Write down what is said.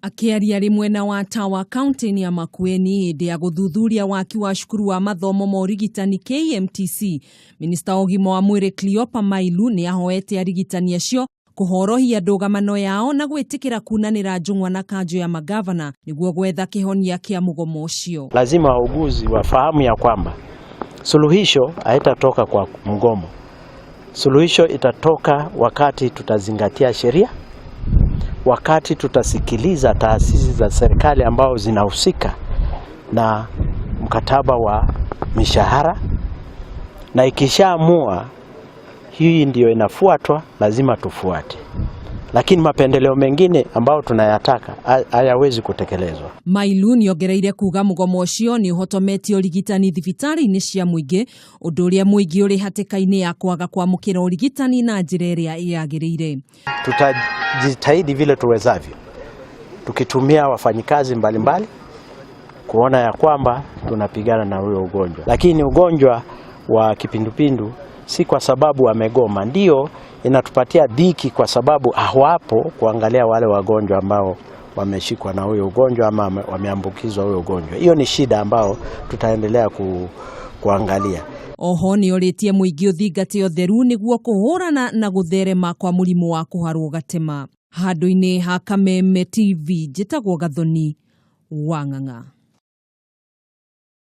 Akiaria rimwe na watawa kaunti ya Makueni hĩndĩ ya gũthuthuria waki wa cukuru wa mathomo ma ũrigitani KMTC, Minista wa ugima wa mwiri Cleopa Mailu ni ahoete arigitani acio kuhorohia ndũgamano yao na gwĩtĩkĩra kunanĩra njung'wa na kanjo ya magavana nĩguo gwetha kĩhonia kĩa mugomo ũcio. Lazima wauguzi wafahamu ya kwamba suluhisho haitatoka kwa mgomo. Suluhisho itatoka wakati tutazingatia sheria, wakati tutasikiliza taasisi za serikali ambao zinahusika na mkataba wa mishahara, na ikishaamua hii ndio inafuatwa, lazima tufuate. Lakini mapendeleo mengine ambao tunayataka hayawezi kutekelezwa. Mailu niongereire kuga mugomo ũcio ni ũhotometio ũrigitani thibitari-inĩ cia mũingĩ, ũndũ ũrĩa mũingĩ ũrĩ hatĩka-inĩ ya kwaga kwamũkĩra ũrigitani na njĩra ĩrĩa yagĩrĩire. Tutajitahidi vile tuwezavyo, tukitumia wafanyikazi mbalimbali kuona ya kwamba tunapigana na huyo ugonjwa. Lakini ugonjwa wa kipindupindu si kwa sababu wamegoma, ndio inatupatia dhiki kwa sababu hawapo kuangalia wale wagonjwa ambao wameshikwa na huyo ugonjwa ama wameambukizwa huyo ugonjwa. Hiyo ni shida ambao tutaendelea kuangalia. Oho ni oritie mũingĩ ũthingate ũtheru nĩguo kũhũrana na gũtherema kwa mũrimũ wa kũharwo gatema. Handũ-inĩ ha Kameme TV, njĩtagwo Gathoni, Wang'ang'a.